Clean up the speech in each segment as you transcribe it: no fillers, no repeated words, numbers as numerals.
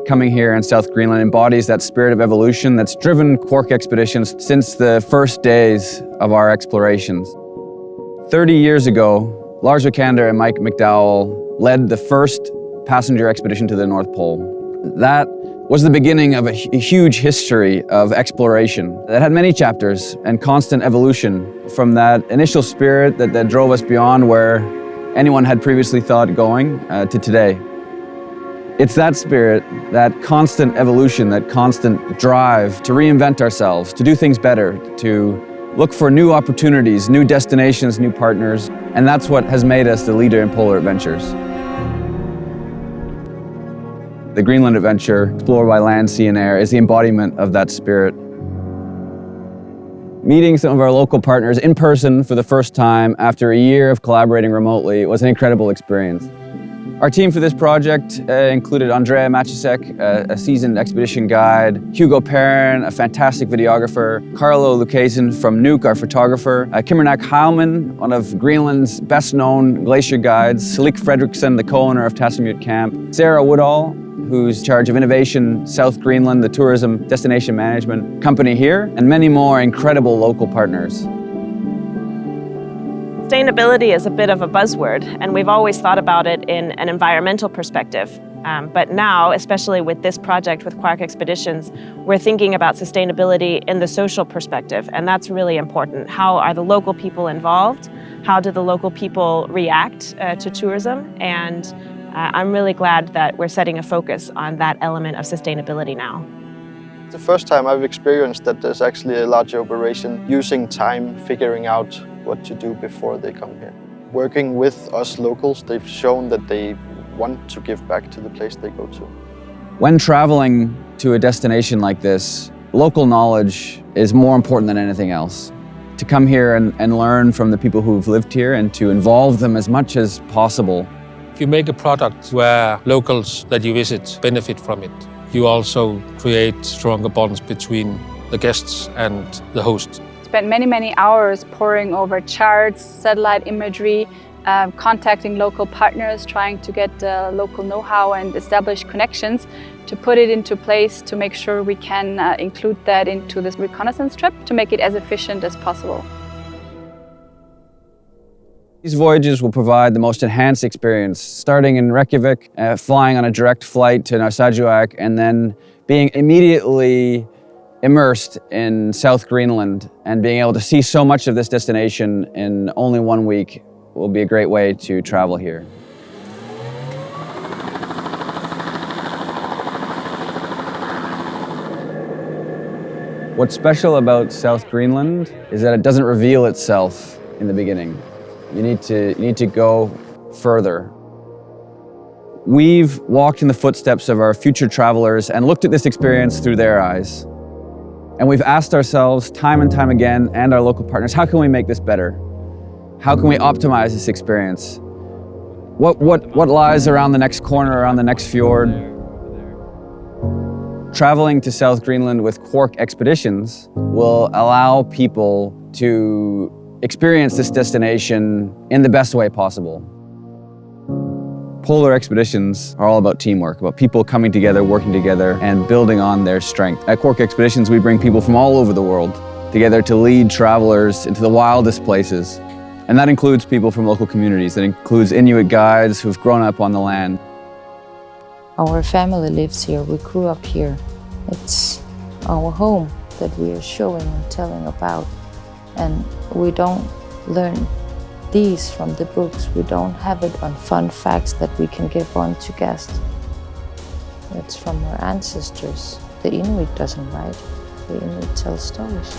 coming here in South Greenland embodies that spirit of evolution that's driven Quark Expeditions since the first days of our explorations. 30 years ago, Lars Vikander and Mike McDowell led the first passenger expedition to the North Pole. That was the beginning of a huge history of exploration that had many chapters and constant evolution from that initial spirit that drove us beyond where anyone had previously thought going to today. It's that spirit, that constant evolution, that constant drive to reinvent ourselves, to do things better, to look for new opportunities, new destinations, new partners, and that's what has made us the leader in polar adventures. The Greenland Adventure, Explore by Land, Sea and Air, is the embodiment of that spirit. Meeting some of our local partners in person for the first time after a year of collaborating remotely was an incredible experience. Our team for this project included Andrea Macisek, a seasoned expedition guide, Hugo Perrin, a fantastic videographer, Carlo Lucasen from Nuuk, our photographer, Kimmernak Heilman, one of Greenland's best-known glacier guides, Salik Fredriksson, the co-owner of Tassamute Camp, Sarah Woodall, who's in charge of Innovation South Greenland, the tourism destination management company here, and many more incredible local partners. Sustainability is a bit of a buzzword, and we've always thought about it in an environmental perspective. But now, especially with this project with Quark Expeditions, we're thinking about sustainability in the social perspective, and that's really important. How are the local people involved? How do the local people react to tourism? And I'm really glad that we're setting a focus on that element of sustainability now. It's the first time I've experienced that there's actually a large operation using time, figuring out what to do before they come here. Working with us locals, they've shown that they want to give back to the place they go to. When traveling to a destination like this, local knowledge is more important than anything else. To come here and learn from the people who've lived here and to involve them as much as possible. If you make a product where locals that you visit benefit from it, you also create stronger bonds between the guests and the host. Spent many hours poring over charts, satellite imagery, contacting local partners, trying to get local know-how and establish connections to put it into place to make sure we can include that into this reconnaissance trip to make it as efficient as possible. These voyages will provide the most enhanced experience, starting in Reykjavik, flying on a direct flight to Narsarsuaq, and then being immediately immersed in South Greenland and being able to see so much of this destination in only 1 week will be a great way to travel here. What's special about South Greenland is that it doesn't reveal itself in the beginning. You need to go further. We've walked in the footsteps of our future travelers and looked at this experience through their eyes. And we've asked ourselves time and time again, and our local partners, how can we make this better? How can we optimize this experience? What lies around the next corner, around the next fjord? Traveling to South Greenland with Quark Expeditions will allow people to experience this destination in the best way possible. Polar expeditions are all about teamwork, about people coming together, working together, and building on their strength. At Quark Expeditions, we bring people from all over the world together to lead travelers into the wildest places. And that includes people from local communities. That includes Inuit guides who've grown up on the land. Our family lives here, we grew up here. It's our home that we are showing and telling about. And we don't learn these from the books. We don't have it on fun facts that we can give on to guests. It's from our ancestors. The Inuit doesn't write, the Inuit tells stories.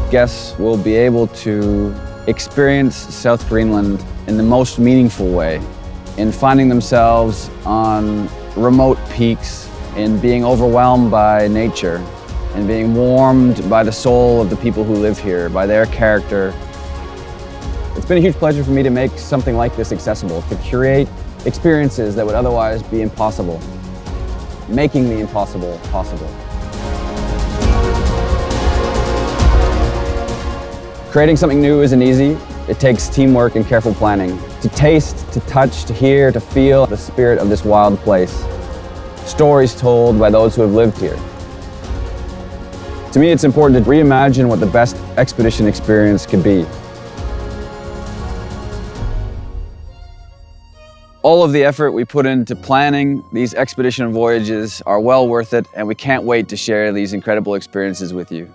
Guests will be able to experience South Greenland in the most meaningful way, in finding themselves on remote peaks, in being overwhelmed by nature, and being warmed by the soul of the people who live here, by their character. It's been a huge pleasure for me to make something like this accessible, to create experiences that would otherwise be impossible, making the impossible possible. Creating something new isn't easy. it takes teamwork and careful planning. To taste, to touch, to hear, to feel the spirit of this wild place. Stories told by those who have lived here. To me, it's important to reimagine what the best expedition experience could be. All of the effort we put into planning these expedition voyages are well worth it, and we can't wait to share these incredible experiences with you.